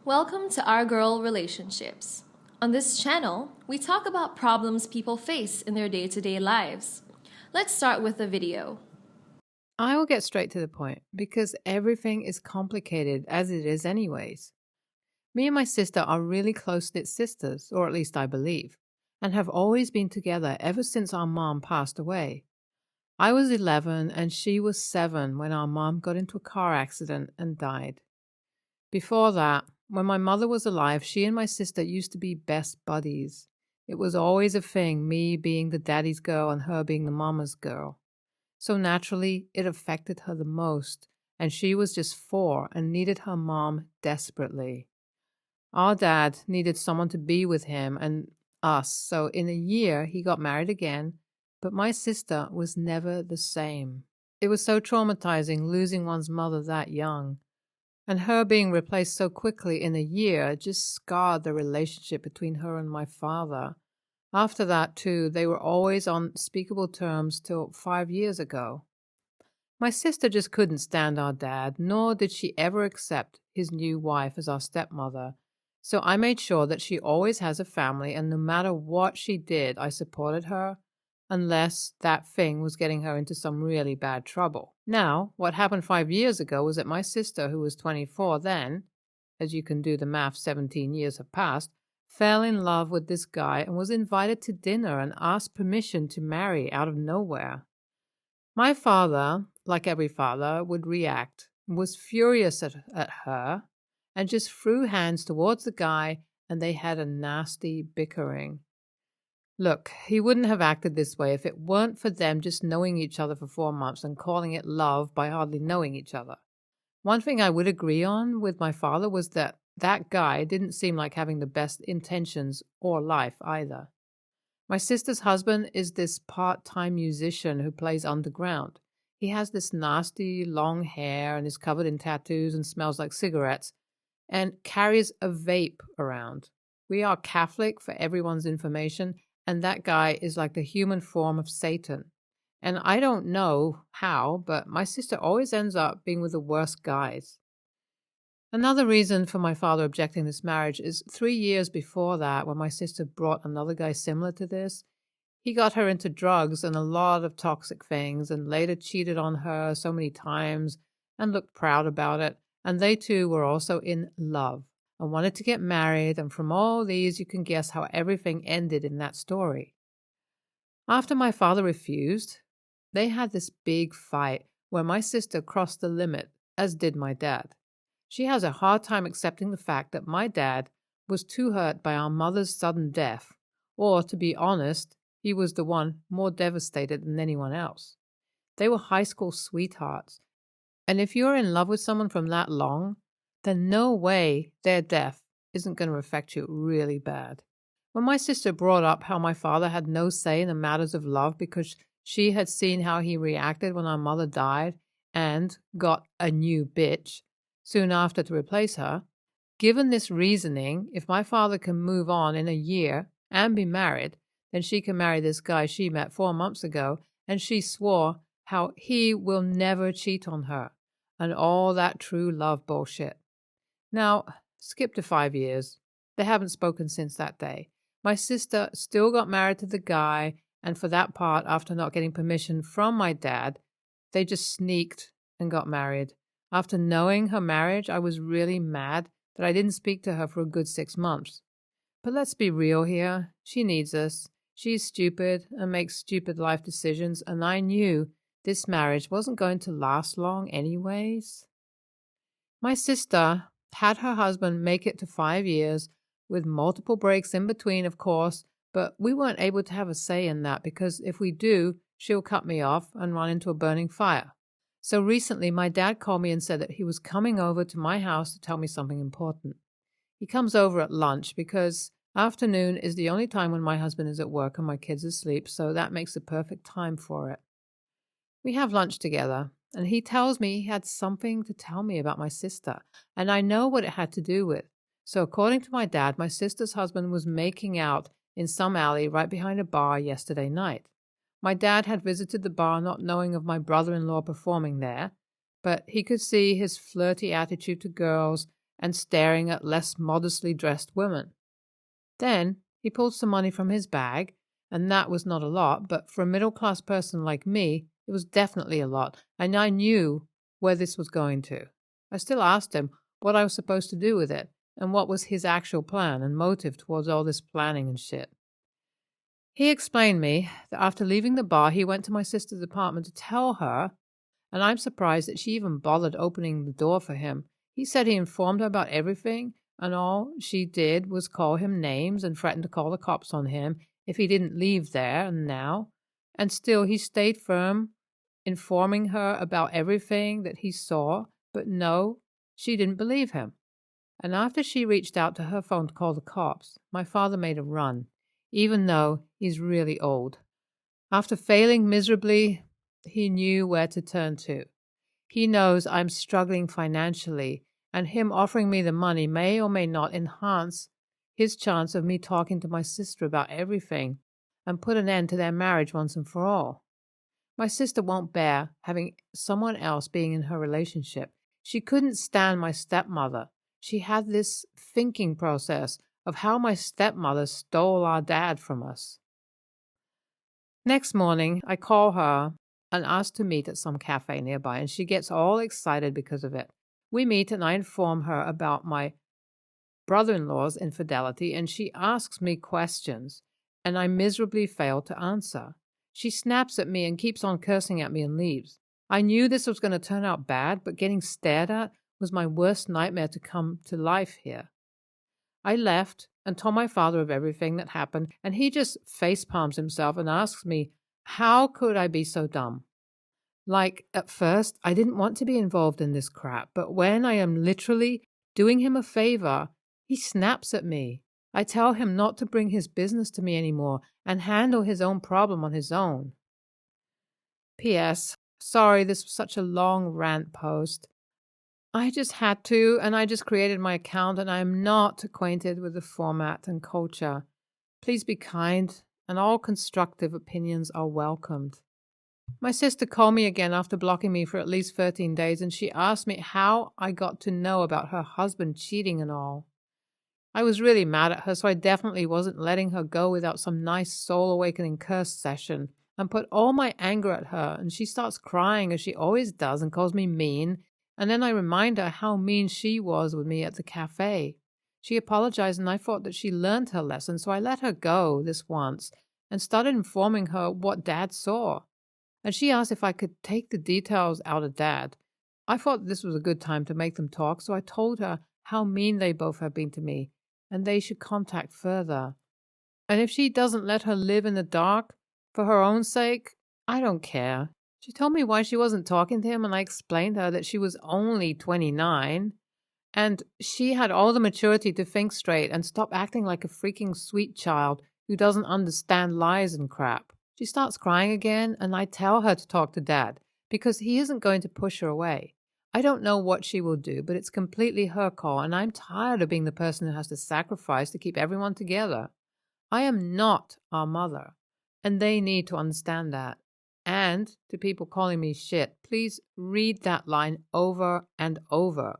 Welcome to Our Girl Relationships. On this channel, we talk about problems people face in their day-to-day lives. Let's start with a video. I will get straight to the point because everything is complicated as it is anyways. Me and my sister are really close-knit sisters, or at least I believe, and have always been together ever since our mom passed away. I was 11 and she was 7 when our mom got into a car accident and died. Before that, when my mother was alive, she and my sister used to be best buddies. It was always a thing, me being the daddy's girl and her being the mama's girl. So naturally, it affected her the most, and she was just 4 and needed her mom desperately. Our dad needed someone to be with him and us, so in a year he got married again, but my sister was never the same. It was so traumatizing losing one's mother that young, and her being replaced so quickly in a year just scarred the relationship between her and my father. After that, too, they were always on unspeakable terms till 5 years ago. My sister just couldn't stand our dad, nor did she ever accept his new wife as our stepmother. So I made sure that she always has a family, and no matter what she did, I supported her, unless that thing was getting her into some really bad trouble. Now, what happened 5 years ago was that my sister, who was 24 then, as you can do the math, 17 years have passed, fell in love with this guy and was invited to dinner and asked permission to marry out of nowhere. My father, like every father, would react, was furious at her, and just threw hands towards the guy, and they had a nasty bickering. Look, he wouldn't have acted this way if it weren't for them just knowing each other for 4 months and calling it love by hardly knowing each other. One thing I would agree on with my father was that that guy didn't seem like having the best intentions or life either. My sister's husband is this part-time musician who plays underground. He has this nasty long hair and is covered in tattoos and smells like cigarettes and carries a vape around. We are Catholic for everyone's information, and that guy is like the human form of Satan. And I don't know how, but my sister always ends up being with the worst guys. Another reason for my father objecting this marriage is 3 years before that, when my sister brought another guy similar to this, he got her into drugs and a lot of toxic things and later cheated on her so many times and looked proud about it. And they too were also in love and wanted to get married. And from all these, you can guess how everything ended in that story. After my father refused, they had this big fight where my sister crossed the limit, as did my dad. She has a hard time accepting the fact that my dad was too hurt by our mother's sudden death, or to be honest, he was the one more devastated than anyone else. They were high school sweethearts, and if you're in love with someone from that long, then no way their death isn't going to affect you really bad. When my sister brought up how my father had no say in the matters of love because she had seen how he reacted when our mother died and got a new bitch soon after to replace her, given this reasoning, if my father can move on in a year and be married, then she can marry this guy she met 4 months ago, and she swore how he will never cheat on her, and all that true love bullshit. Now, skip to 5 years. They haven't spoken since that day. My sister still got married to the guy, and for that part, after not getting permission from my dad, they just sneaked and got married. After knowing her marriage, I was really mad that I didn't speak to her for a good 6 months. But let's be real here. She needs us. She's stupid and makes stupid life decisions, and I knew this marriage wasn't going to last long anyways. My sister had her husband make it to 5 years, with multiple breaks in between, of course, but we weren't able to have a say in that because if we do, she'll cut me off and run into a burning fire. So recently, my dad called me and said that he was coming over to my house to tell me something important. He comes over at lunch because afternoon is the only time when my husband is at work and my kids are asleep, so that makes the perfect time for it. We have lunch together, and he tells me he had something to tell me about my sister, and I know what it had to do with. So according to my dad, my sister's husband was making out in some alley right behind a bar yesterday night. My dad had visited the bar not knowing of my brother-in-law performing there, but he could see his flirty attitude to girls and staring at less modestly dressed women. Then he pulled some money from his bag, and that was not a lot, but for a middle-class person like me, it was definitely a lot, and I knew where this was going to. I still asked him what I was supposed to do with it, and what was his actual plan and motive towards all this planning and shit. He explained me that after leaving the bar, he went to my sister's apartment to tell her, and I'm surprised that she even bothered opening the door for him. He said he informed her about everything, and all she did was call him names and threaten to call the cops on him if he didn't leave there and now. And still he stayed firm, informing her about everything that he saw, but no, she didn't believe him. And after she reached out to her phone to call the cops, my father made a run, even though he's really old. After failing miserably, he knew where to turn to. He knows I'm struggling financially, and him offering me the money may or may not enhance his chance of me talking to my sister about everything and put an end to their marriage once and for all. My sister won't bear having someone else being in her relationship. She couldn't stand my stepmother. She had this thinking process of how my stepmother stole our dad from us. Next morning, I call her and ask to meet at some cafe nearby, and she gets all excited because of it. We meet, and I inform her about my brother-in-law's infidelity, and she asks me questions, and I miserably fail to answer. She snaps at me and keeps on cursing at me and leaves. I knew this was going to turn out bad, but getting stared at was my worst nightmare to come to life here. I left and told my father of everything that happened, and he just facepalms himself and asks me, how could I be so dumb? Like, at first, I didn't want to be involved in this crap, but when I am literally doing him a favor, he snaps at me. I tell him not to bring his business to me anymore and handle his own problem on his own. P.S. Sorry, this was such a long rant post. I just had to, and I just created my account, and I am not acquainted with the format and culture. Please be kind, and all constructive opinions are welcomed. My sister called me again after blocking me for at least 13 days, and she asked me how I got to know about her husband cheating and all. I was really mad at her, so I definitely wasn't letting her go without some nice soul-awakening curse session, and put all my anger at her, and she starts crying as she always does and calls me mean, and then I remind her how mean she was with me at the cafe. She apologized, and I thought that she learned her lesson, so I let her go this once and started informing her what Dad saw. And she asked if I could take the details out of Dad. I thought this was a good time to make them talk, so I told her how mean they both have been to me, and they should contact further. And if she doesn't let her live in the dark, for her own sake, I don't care. She told me why she wasn't talking to him, and I explained to her that she was only 29, and she had all the maturity to think straight and stop acting like a freaking sweet child who doesn't understand lies and crap. She starts crying again, and I tell her to talk to Dad, because he isn't going to push her away. I don't know what she will do, but it's completely her call, and I'm tired of being the person who has to sacrifice to keep everyone together. I am not our mother, and they need to understand that. And to people calling me shit, please read that line over and over.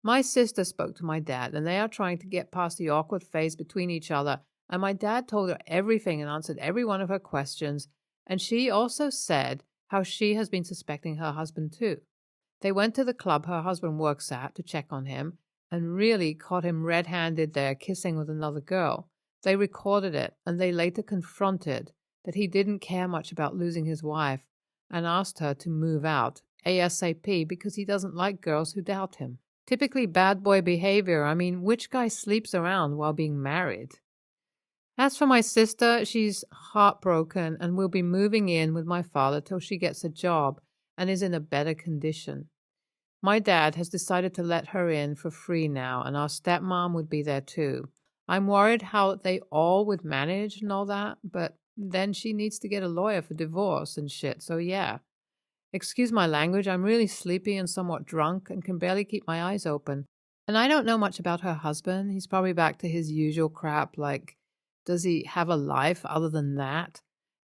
My sister spoke to my dad, and they are trying to get past the awkward phase between each other, and my dad told her everything and answered every one of her questions, and she also said how she has been suspecting her husband too. They went to the club her husband works at to check on him, and really caught him red-handed there kissing with another girl. They recorded it, and they later confronted that he didn't care much about losing his wife and asked her to move out ASAP because he doesn't like girls who doubt him. Typically bad boy behavior. I mean, which guy sleeps around while being married? As for my sister, she's heartbroken and will be moving in with my father till she gets a job and is in a better condition. My dad has decided to let her in for free now, and our stepmom would be there too. I'm worried how they all would manage and all that, but then she needs to get a lawyer for divorce and shit, so yeah. Excuse my language, I'm really sleepy and somewhat drunk and can barely keep my eyes open. And I don't know much about her husband. He's probably back to his usual crap, like, does he have a life other than that?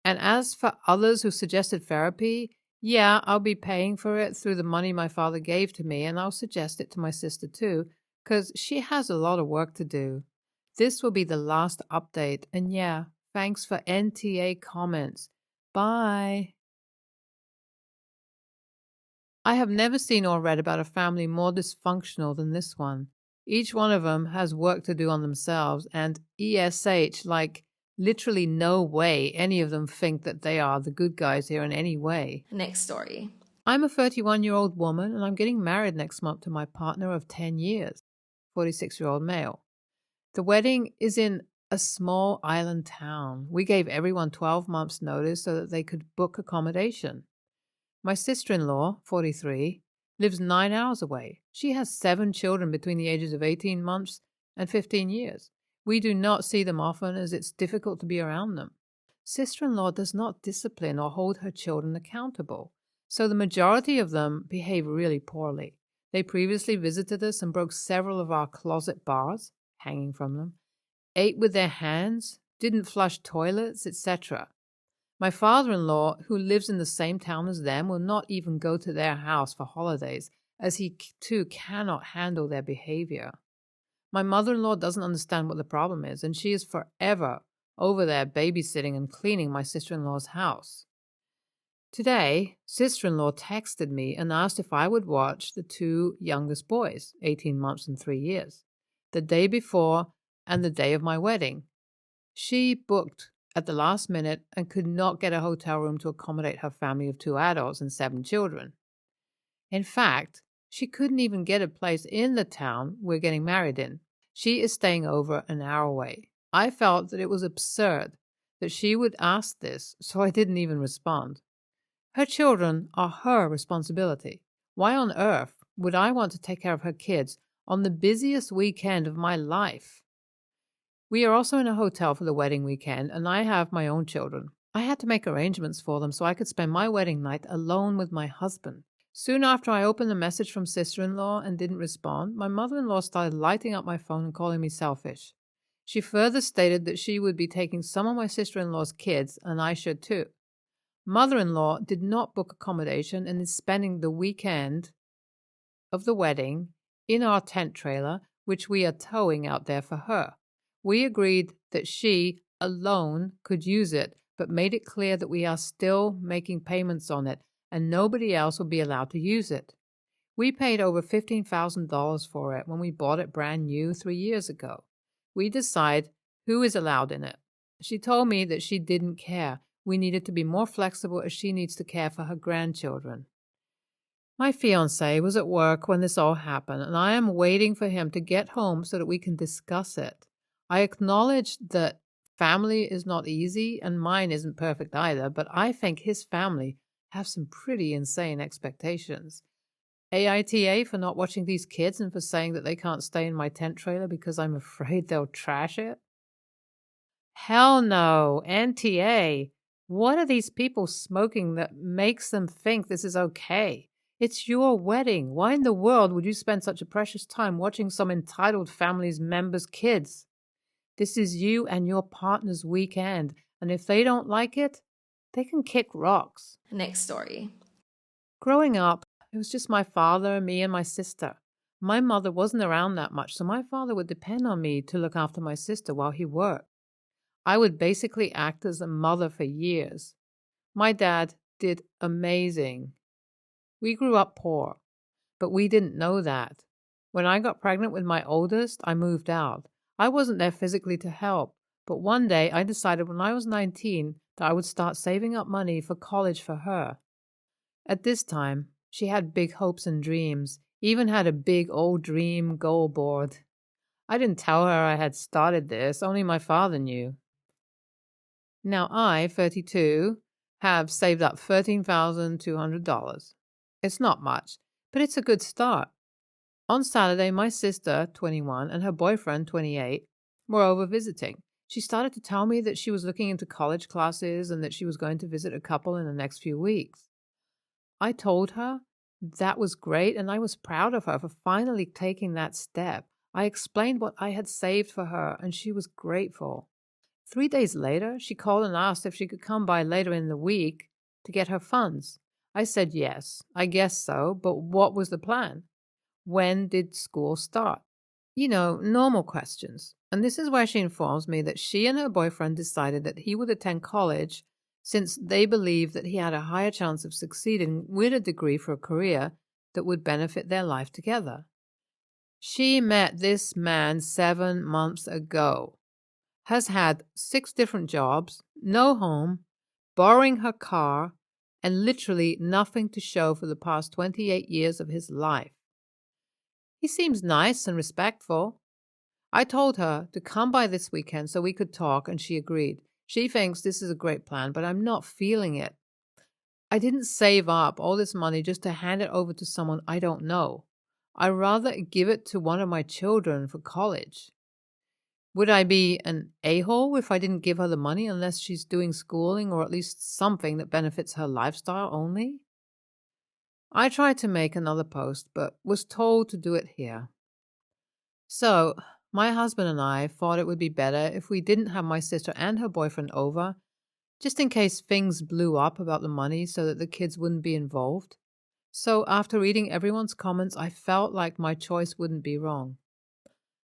And as for others who suggested therapy, Yeah, I'll be paying for it through the money my father gave to me, and I'll suggest it to my sister too, because she has a lot of work to do. This will be the last update, and yeah, thanks for NTA comments. Bye. I have never seen or read about a family more dysfunctional than this one. Each one of them has work to do on themselves, and ESH, like literally no way any of them think that they are the good guys here in any way. Next story. I'm a 31-year-old woman, and I'm getting married next month to my partner of 10 years, 46-year-old male. The wedding is in a small island town. We gave everyone 12 months' notice so that they could book accommodation. My sister-in-law, 43, lives 9 hours away. She has 7 children between the ages of 18 months and 15 years. We do not see them often as it's difficult to be around them. Sister-in-law does not discipline or hold her children accountable, so the majority of them behave really poorly. They previously visited us and broke several of our closet bars, hanging from them, ate with their hands, didn't flush toilets, etc. My father-in-law, who lives in the same town as them, will not even go to their house for holidays, as he too cannot handle their behavior. My mother-in-law doesn't understand what the problem is, and she is forever over there babysitting and cleaning my sister-in-law's house. Today, sister-in-law texted me and asked if I would watch the 2 youngest boys, 18 months and 3 years, the day before and the day of my wedding. She booked at the last minute and could not get a hotel room to accommodate her family of 2 adults and 7 children. In fact, she couldn't even get a place in the town we're getting married in. She is staying over an hour away. I felt that it was absurd that she would ask this, so I didn't even respond. Her children are her responsibility. Why on earth would I want to take care of her kids on the busiest weekend of my life? We are also in a hotel for the wedding weekend, and I have my own children. I had to make arrangements for them so I could spend my wedding night alone with my husband. Soon after I opened the message from sister-in-law and didn't respond, my mother-in-law started lighting up my phone and calling me selfish. She further stated that she would be taking some of my sister-in-law's kids, and I should too. Mother-in-law did not book accommodation and is spending the weekend of the wedding in our tent trailer, which we are towing out there for her. We agreed that she alone could use it, but made it clear that we are still making payments on it and nobody else will be allowed to use it. We paid over $15,000 for it when we bought it brand new 3 years ago. We decide who is allowed in it. She told me that she didn't care. We needed to be more flexible as she needs to care for her grandchildren. My fiancé was at work when this all happened, and I am waiting for him to get home so that we can discuss it. I acknowledge that family is not easy, and mine isn't perfect either, but I think his family have some pretty insane expectations. AITA for not watching these kids and for saying that they can't stay in my tent trailer because I'm afraid they'll trash it. Hell no, NTA. What are these people smoking that makes them think this is okay? It's your wedding. Why in the world would you spend such a precious time watching some entitled family's members' kids? This is you and your partner's weekend, and if they don't like it, they can kick rocks. Next story. Growing up, it was just my father, me, and my sister. My mother wasn't around that much, so my father would depend on me to look after my sister while he worked. I would basically act as a mother for years. My dad did amazing. We grew up poor, but we didn't know that. When I got pregnant with my oldest, I moved out. I wasn't there physically to help, but one day I decided when I was 19 that I would start saving up money for college for her. At this time, she had big hopes and dreams, even had a big old dream goal board. I didn't tell her I had started this, only my father knew. Now I, 32, have saved up $13,200. It's not much, but it's a good start. On Saturday, my sister, 21, and her boyfriend, 28, were over visiting. She started to tell me that she was looking into college classes and that she was going to visit a couple in the next few weeks. I told her that was great, and I was proud of her for finally taking that step. I explained what I had saved for her, and she was grateful. 3 days later, she called and asked if she could come by later in the week to get her funds. I said yes, I guess so, but what was the plan? When did school start? Normal questions. And this is where she informs me that she and her boyfriend decided that he would attend college since they believed that he had a higher chance of succeeding with a degree for a career that would benefit their life together. She met this man 7 months ago, has had 6 different jobs, no home, borrowing her car, and literally nothing to show for the past 28 years of his life. He seems nice and respectful. I told her to come by this weekend so we could talk, and she agreed. She thinks this is a great plan, but I'm not feeling it. I didn't save up all this money just to hand it over to someone I don't know. I'd rather give it to one of my children for college. Would I be an a-hole if I didn't give her the money unless she's doing schooling or at least something that benefits her lifestyle only? I tried to make another post, but was told to do it here. So, my husband and I thought it would be better if we didn't have my sister and her boyfriend over, just in case things blew up about the money so that the kids wouldn't be involved. So, after reading everyone's comments, I felt like my choice wouldn't be wrong.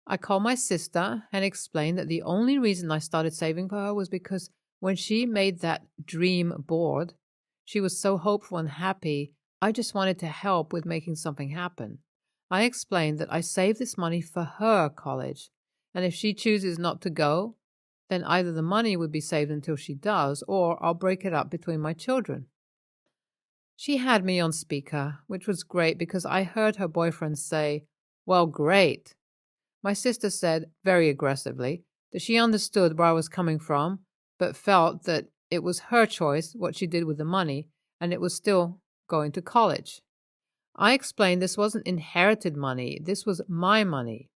I called my sister and explained that the only reason I started saving for her was because when she made that dream board, she was so hopeful and happy. I just wanted to help with making something happen. I explained that I saved this money for her college, and if she chooses not to go, then either the money would be saved until she does, or I'll break it up between my children. She had me on speaker, which was great because I heard her boyfriend say, "Well, great." My sister said, very aggressively, that she understood where I was coming from, but felt that it was her choice what she did with the money, and it was still going to college. I explained this wasn't inherited money, this was my money.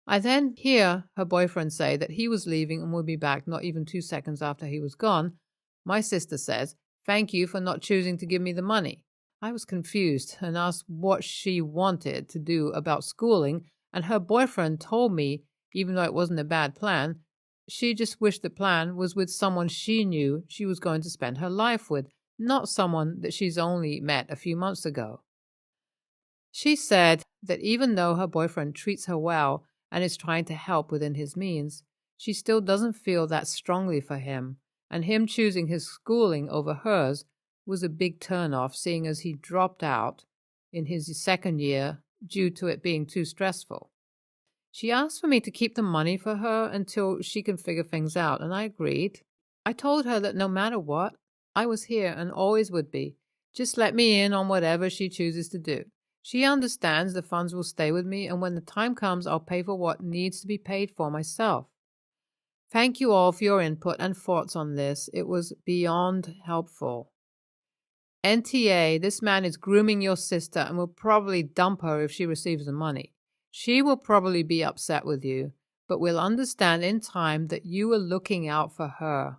I then hear her boyfriend say that he was leaving and would be back not even 2 seconds after he was gone. My sister says, "Thank you for not choosing to give me the money." I was confused and asked what she wanted to do about schooling, and her boyfriend told me, even though it wasn't a bad plan, she just wished the plan was with someone she knew she was going to spend her life with, not someone that she's only met a few months ago. She said that even though her boyfriend treats her well and is trying to help within his means, she still doesn't feel that strongly for him, and him choosing his schooling over hers was a big turnoff, seeing as he dropped out in his second year due to it being too stressful. She asked for me to keep the money for her until she can figure things out, and I agreed. I told her that no matter what, I was here and always would be. Just let me in on whatever she chooses to do. She understands the funds will stay with me, and when the time comes, I'll pay for what needs to be paid for myself. Thank you all for your input and thoughts on this. It was beyond helpful. NTA, this man is grooming your sister and will probably dump her if she receives the money. She will probably be upset with you, but will understand in time that you were looking out for her.